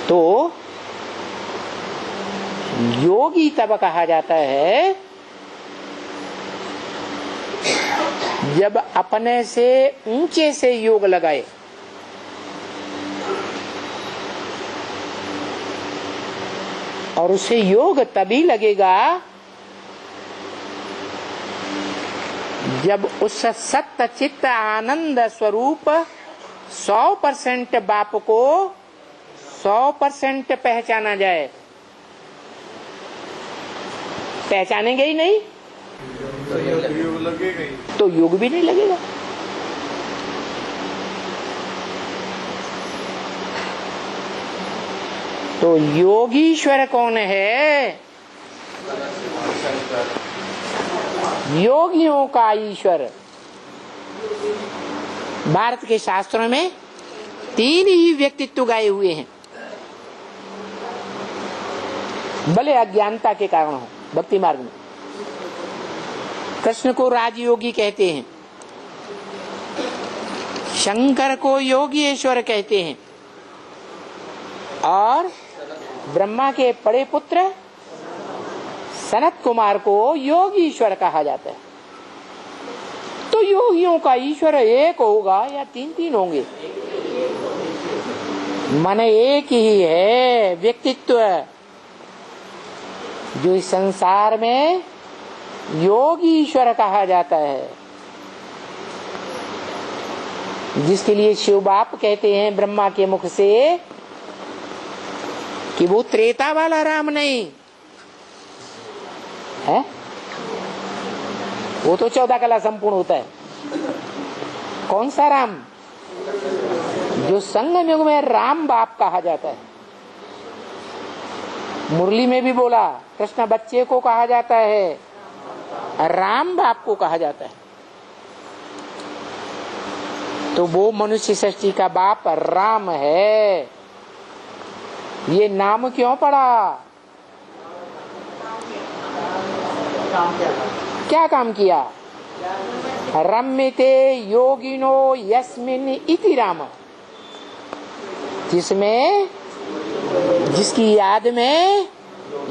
तो योगी तब कहा जाता है जब अपने से ऊंचे से योग लगाए। और उसे योग तभी लगेगा जब उस सत्य चित्त आनंद स्वरूप 100% बाप को 100% पहचाना जाए। पहचानेंगे ही नहीं तो योग भी नहीं लगेगा। तो योगीश्वर कौन है? योगियों का ईश्वर। भारत के शास्त्रों में 3 ही व्यक्तित्व गाए हुए हैं, भले अज्ञानता के कारण हो। भक्ति मार्ग में कृष्ण को राजयोगी कहते हैं, शंकर को योगीश्वर कहते हैं, और ब्रह्मा के बड़े पुत्र सनत कुमार को योगीश्वर कहा जाता है। तो योगियों का ईश्वर एक होगा या 3 होंगे? मन एक ही है व्यक्तित्व जो इस संसार में योगीश्वर कहा जाता है, जिसके लिए शिव बाप कहते हैं ब्रह्मा के मुख से कि वो त्रेता वाला राम नहीं है, वो तो 14 कला संपूर्ण होता है। कौन सा राम? जो संगम युग में राम बाप कहा जाता है। मुरली में भी बोला, कृष्ण बच्चे को कहा जाता है, राम बाप को कहा जाता है। तो वो मनुष्य सृष्टि का बाप राम है। ये नाम क्यों पड़ा? क्या काम किया? रम्यते योगिनो यस्मिन् इति राम, जिसमें जिसकी याद में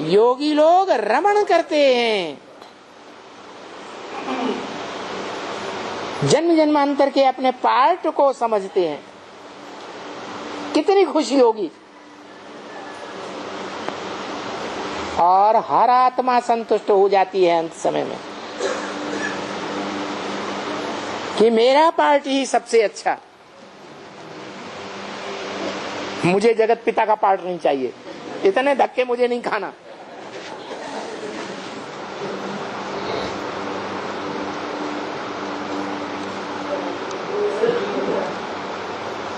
योगी लोग रमण करते हैं। जन्म जन्मांतर के अपने पार्ट को समझते हैं। कितनी खुशी होगी। और हर आत्मा संतुष्ट हो जाती है अंत समय में कि मेरा पार्ट ही सबसे अच्छा, मुझे जगत पिता का पार्ट नहीं चाहिए, इतने धक्के मुझे नहीं खाना।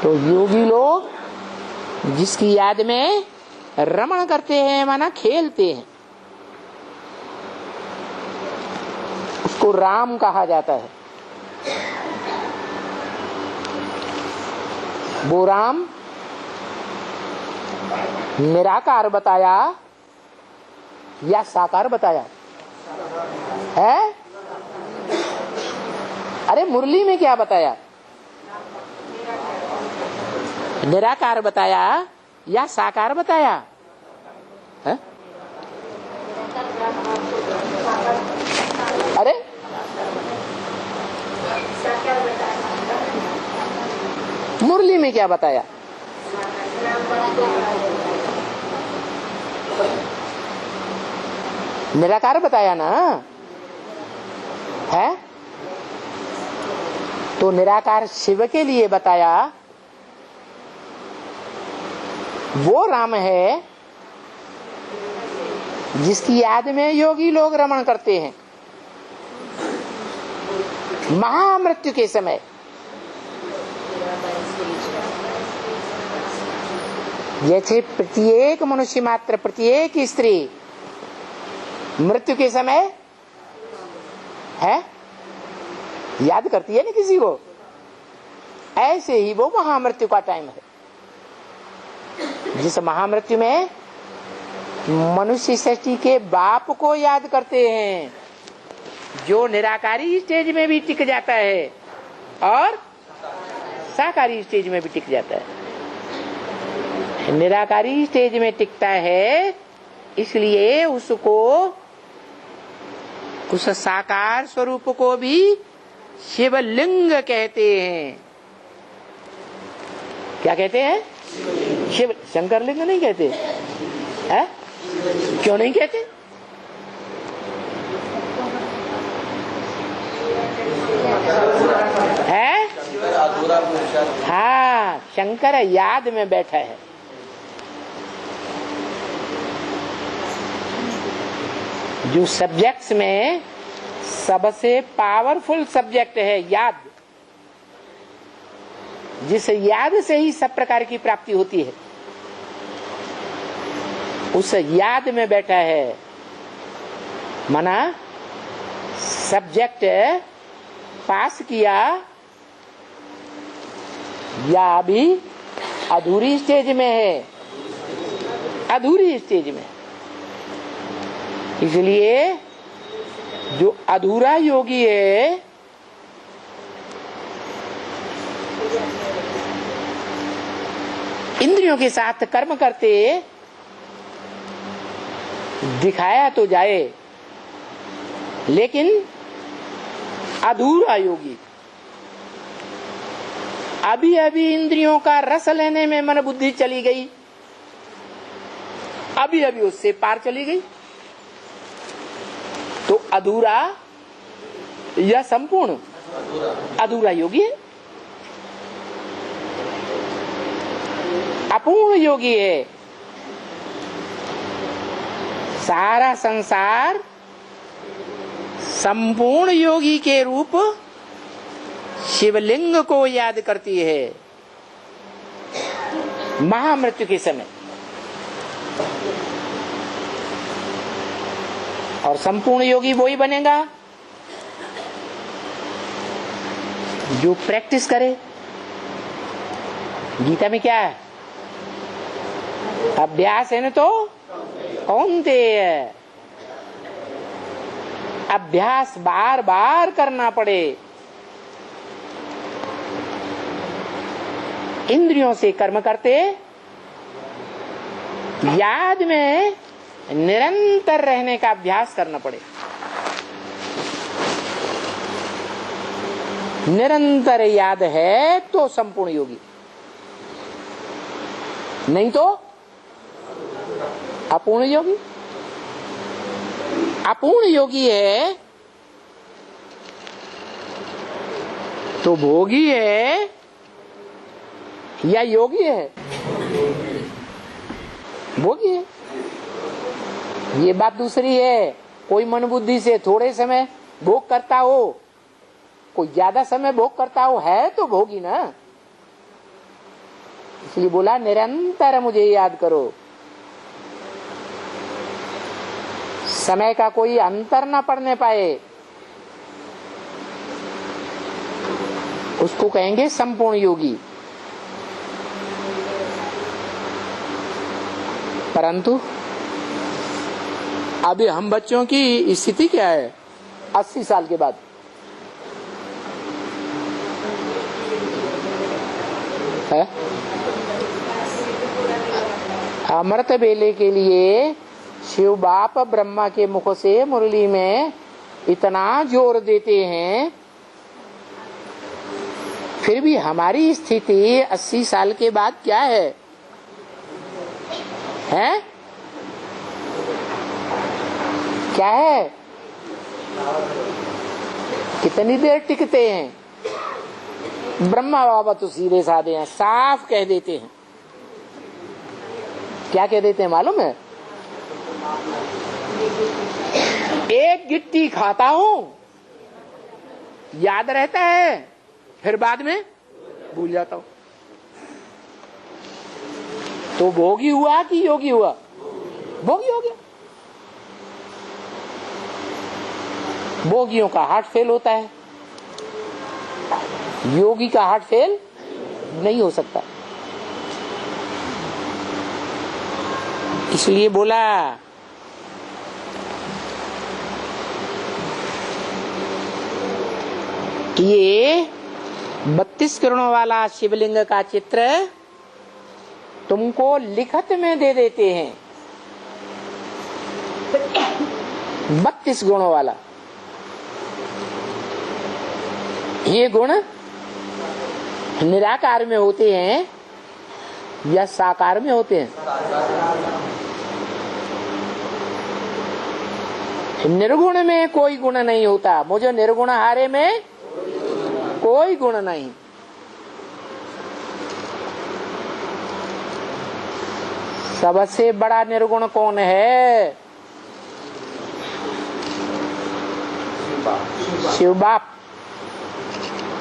तो योगी लोग जिसकी याद में रमण करते हैं, माना खेलते हैं, उसको राम कहा जाता है। वो राम निराकार बताया या साकार बताया है? अरे मुरली में क्या बताया? निराकार बताया या साकार बताया है? अरे मुरली में क्या बताया? निराकार बताया ना है? तो निराकार शिव के लिए बताया वो राम है जिसकी याद में योगी लोग रमण करते हैं महामृत्यु के समय। जैसे प्रत्येक मनुष्य मात्र, प्रत्येक स्त्री मृत्यु के समय है याद करती है ना किसी को, ऐसे ही वो महामृत्यु का टाइम है जिस महामृत्यु में मनुष्य सृष्टि के बाप को याद करते हैं, जो निराकारी स्टेज में भी टिक जाता है और साकारी स्टेज में भी टिक जाता है। निराकारी स्टेज में टिकता है, इसलिए उसको, उस साकार स्वरूप को भी शिवलिंग कहते हैं। क्या कहते हैं? शिव। शंकर लिंग नहीं कहते है? क्यों नहीं कहते? है? हाँ, शंकर याद में बैठा है। जो सब्जेक्ट्स में सबसे पावरफुल सब्जेक्ट है याद, जिस याद से ही सब प्रकार की प्राप्ति होती है, उस याद में बैठा है। माना सब्जेक्ट पास किया या अभी अधूरी स्टेज में है, अधूरी स्टेज में। इसलिए जो अधूरा योगी है, इंद्रियों के साथ कर्म करते दिखाया तो जाए, लेकिन अधूरा योगी अभी अभी इंद्रियों का रस लेने में मन बुद्धि चली गई, अभी अभी उससे पार चली गई, तो अधूरा या संपूर्ण? अधूरा योगी है, अपूर्ण योगी है। सारा संसार संपूर्ण योगी के रूप शिवलिंग को याद करती है महामृत्यु के समय। और संपूर्ण योगी वही बनेगा जो प्रैक्टिस करे। गीता में क्या है? अभ्यास है न तो कौन्तेय, अभ्यास बार बार करना पड़े। इंद्रियों से कर्म करते याद में निरंतर रहने का अभ्यास करना पड़े। निरंतर याद है तो संपूर्ण योगी, नहीं तो अपूर्ण योगी। अपूर्ण योगी है तो भोगी है या योगी है? भोगी है। ये बात दूसरी है। कोई मन बुद्धि से थोड़े समय भोग करता हो, कोई ज्यादा समय भोग करता हो, है तो भोगी ना। इसलिए बोला निरंतर मुझे याद करो। समय का कोई अंतर ना पड़ने पाए, उसको कहेंगे संपूर्ण योगी। परंतु अभी हम बच्चों की स्थिति क्या है 80 साल के बाद? है अमृत बेले के लिए शिव बाप ब्रह्मा के मुख से मुरली में इतना जोर देते हैं, फिर भी हमारी स्थिति 80 साल के बाद क्या है? हैं? क्या है? कितनी देर टिकते हैं? ब्रह्मा बाबा तो सीधे साधे हैं, साफ कह देते हैं। क्या कह देते हैं मालूम है? एक गिट्टी खाता हूं, याद रहता है, फिर बाद में भूल जाता हूं। तो भोगी हुआ कि योगी हुआ? भोगी हो गया। भोगियों का हार्ट फेल होता है, योगी का हार्ट फेल नहीं हो सकता। इसलिए बोला ये 32 किरणों वाला शिवलिंग का चित्र तुमको लिखत में दे देते हैं 32 गुणों वाला। ये गुण निराकार में होते हैं या साकार में होते हैं? निर्गुण में कोई गुण नहीं होता। मुझे निर्गुण हारे में कोई गुण नहीं। सबसे बड़ा निर्गुण कौन है? शिव बाप।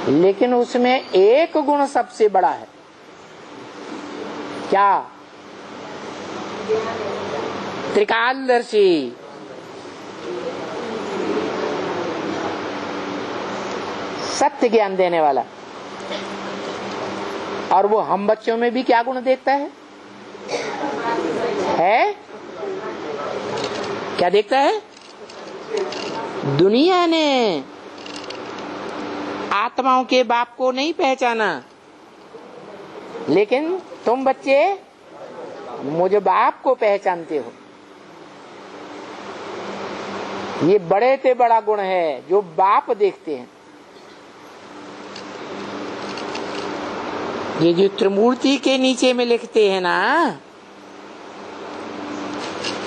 लेकिन उसमें एक गुण सबसे बड़ा है। क्या? त्रिकालदर्शी। सत्य ज्ञान देने वाला। और वो हम बच्चों में भी क्या गुण देखता है? क्या देखता है? दुनिया ने आत्माओं के बाप को नहीं पहचाना, लेकिन तुम बच्चे मुझे बाप को पहचानते हो। ये बड़े से बड़ा गुण है जो बाप देखते हैं। ये जो त्रिमूर्ति के नीचे में लिखते हैं ना,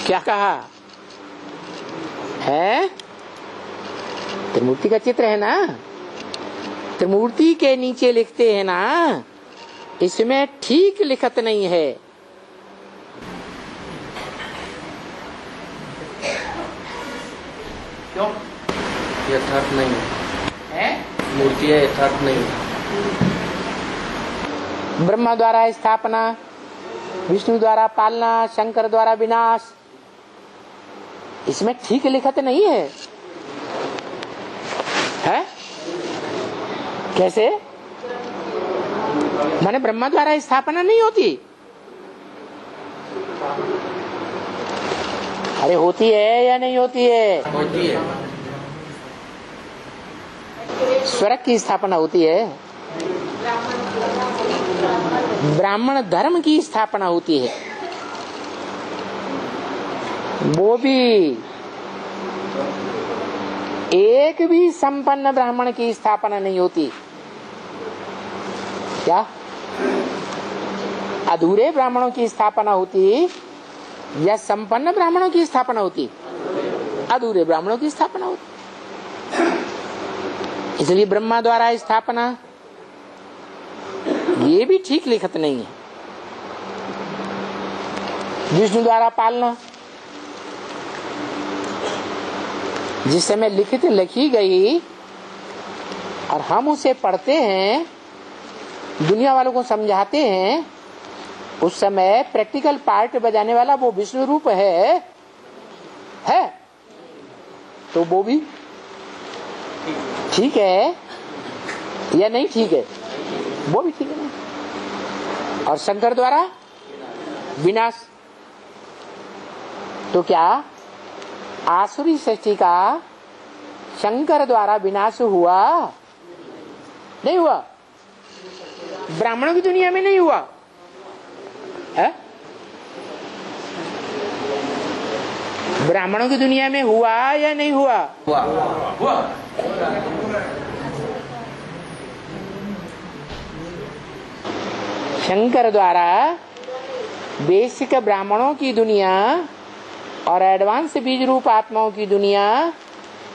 क्या कहा है? त्रिमूर्ति का चित्र है ना, त्रिमूर्ति के नीचे लिखते हैं ना, इसमें ठीक लिखत नहीं है। क्यों? यथार्थ नहीं है। मूर्ति है, यथार्थ नहीं। ब्रह्मा द्वारा स्थापना, विष्णु द्वारा पालना, शंकर द्वारा विनाश, इसमें ठीक लिखत नहीं है। है? कैसे? माने ब्रह्मा द्वारा स्थापना नहीं होती? अरे होती है या नहीं होती है? होती है। स्वर्ग की स्थापना होती है, ब्राह्मण धर्म की स्थापना होती है, वो भी एक भी संपन्न ब्राह्मण की स्थापना नहीं होती। क्या? अधूरे ब्राह्मणों की स्थापना होती या संपन्न ब्राह्मणों की स्थापना होती? अधूरे ब्राह्मणों की स्थापना होती। इसलिए ब्रह्मा द्वारा स्थापना ये भी ठीक लिखत नहीं है। विष्णु द्वारा पालना, जिस समय लिखित लिखी गई और हम उसे पढ़ते हैं, दुनिया वालों को समझाते हैं, उस समय प्रैक्टिकल पार्ट बजाने वाला वो विष्णु रूप है तो वो भी ठीक है या नहीं ठीक है? वो भी ठीक है ना। और शंकर द्वारा विनाश, तो क्या आसुरी सृष्टि का शंकर द्वारा विनाश हुआ? नहीं हुआ। ब्राह्मणों की दुनिया में नहीं हुआ है? ब्राह्मणों की दुनिया में हुआ या नहीं हुआ? हुआ। शंकर द्वारा बेसिक ब्राह्मणों की दुनिया और एडवांस बीज रूप आत्माओं की दुनिया,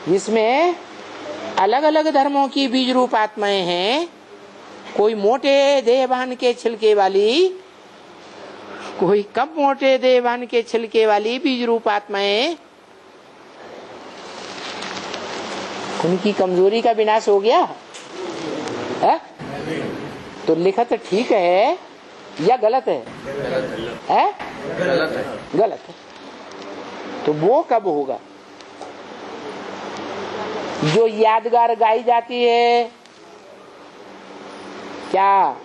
जिसमें अलग अलग धर्मों की बीज रूप आत्माएं हैं, कोई मोटे देहभान के छिलके वाली, कोई कम मोटे देहभान के छिलके वाली बीज रूप आत्माएं, उनकी कमजोरी का विनाश हो गया है? तो लिखत ठीक है या गलत है? गलत है। तो वो कब होगा? जो यादगार गाई जाती है, क्या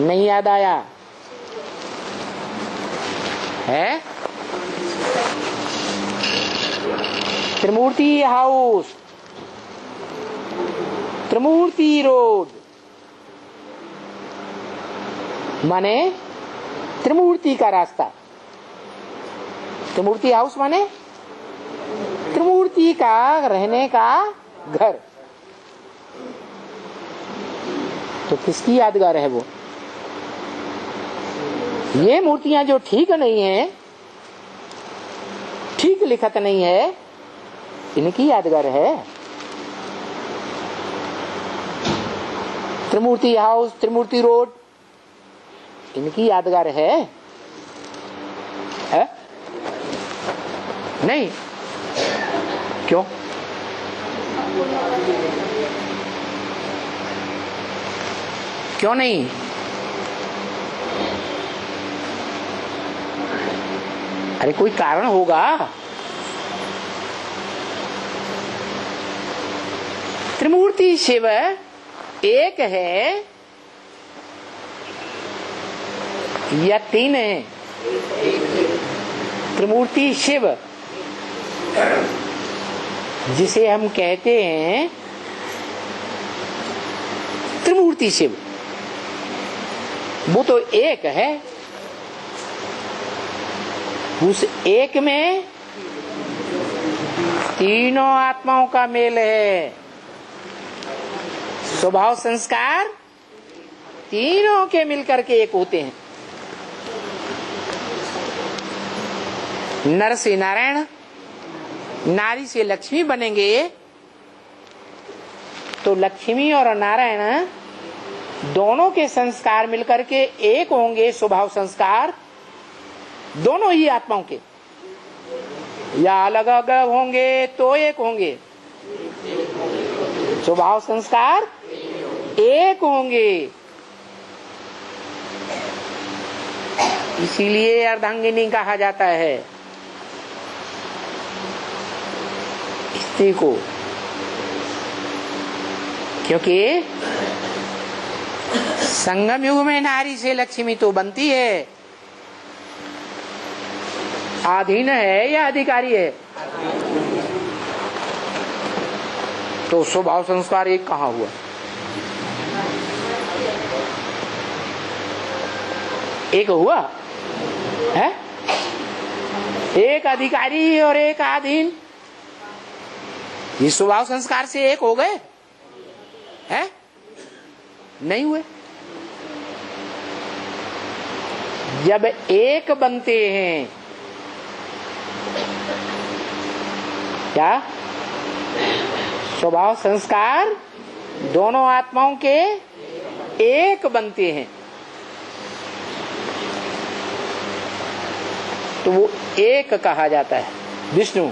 नहीं याद आया है? त्रिमूर्ति हाउस, त्रिमूर्ति रोड, माने त्रिमूर्ति का रास्ता। त्रिमूर्ति हाउस माने त्रिमूर्ति का रहने का घर। तो किसकी यादगार है वो? ये मूर्तियां जो ठीक नहीं है, ठीक लिखत नहीं है, इनकी यादगार है। त्रिमूर्ति हाउस, त्रिमूर्ति रोड, इनकी यादगार है, है? नहीं। क्यों? क्यों नहीं? अरे कोई कारण होगा। त्रिमूर्ति शिव एक है या तीन है? त्रिमूर्ति शिव जिसे हम कहते हैं त्रिमूर्ति शिव, वो तो एक है। उस एक में तीनों आत्माओं का मेल है। स्वभाव संस्कार तीनों के मिलकर के एक होते हैं। नर से नारायण, नारी से लक्ष्मी बनेंगे तो लक्ष्मी और नारायण दोनों के संस्कार मिलकर के एक होंगे। स्वभाव संस्कार दोनों ही आत्माओं के, या अलग अलग होंगे तो एक होंगे। स्वभाव संस्कार एक होंगे। इसीलिए अर्धांगिनी कहा जाता है स्त्री को, क्योंकि संगम युग में नारी से लक्ष्मी तो बनती है। अधीन है या अधिकारी है? तो स्वभाव संस्कार एक कहाँ हुआ? एक हुआ है? एक अधिकारी और एक अधीन, ये स्वभाव संस्कार से एक हो गए हैं? नहीं हुए। जब एक बनते हैं, क्या स्वभाव संस्कार दोनों आत्माओं के एक बनते हैं, तो वो एक कहा जाता है विष्णु।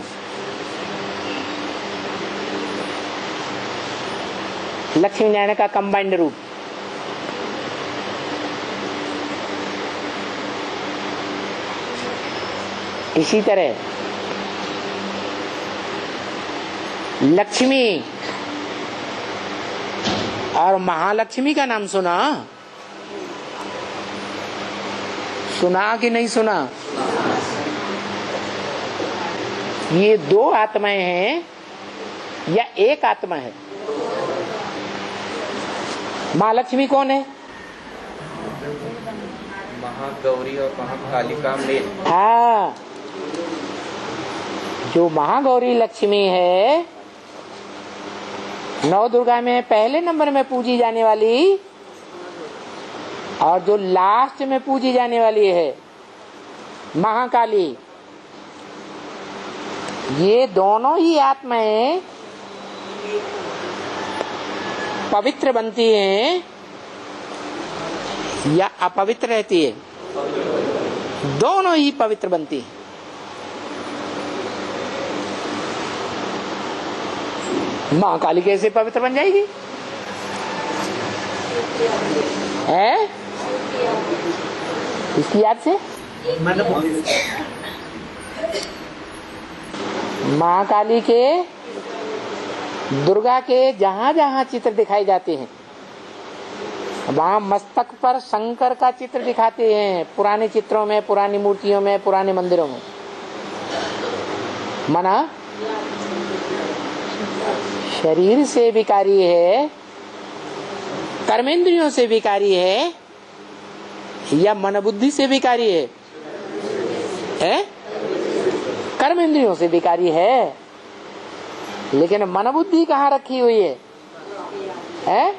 लक्ष्मी नारायण का कंबाइंड रूप। इसी तरह लक्ष्मी और महालक्ष्मी का नाम सुना? सुना कि नहीं सुना? ये दो आत्माएं हैं या एक आत्मा है? महालक्ष्मी कौन है? महागौरी और महाकालिका मेल। हाँ, जो महागौरी लक्ष्मी है, नौ दुर्गा में पहले नंबर में पूजी जाने वाली, और जो लास्ट में पूजी जाने वाली है महाकाली, ये दोनों ही आत्माएं पवित्र बनती हैं या अपवित्र रहती है? दोनों ही पवित्र बनती है। माँ काली कैसे पवित्र बन जाएगी? है इसकी याद से? माँ काली के, दुर्गा के जहां जहां चित्र दिखाए जाते हैं, वहां मस्तक पर शंकर का चित्र दिखाते हैं। पुराने चित्रों में, पुरानी मूर्तियों में, पुराने मंदिरों में। मना शरीर से विकारी है, कर्मेंद्रियों से विकारी है, या मन बुद्धि से विकारी है? कर्म इंद्रियों से विकारी है, लेकिन मन बुद्धि कहाँ रखी हुई है?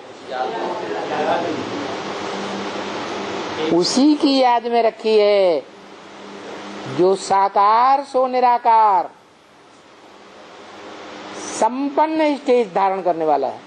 उसी की याद में रखी है जो साकार सो निराकार संपन्न स्टेज धारण करने वाला है।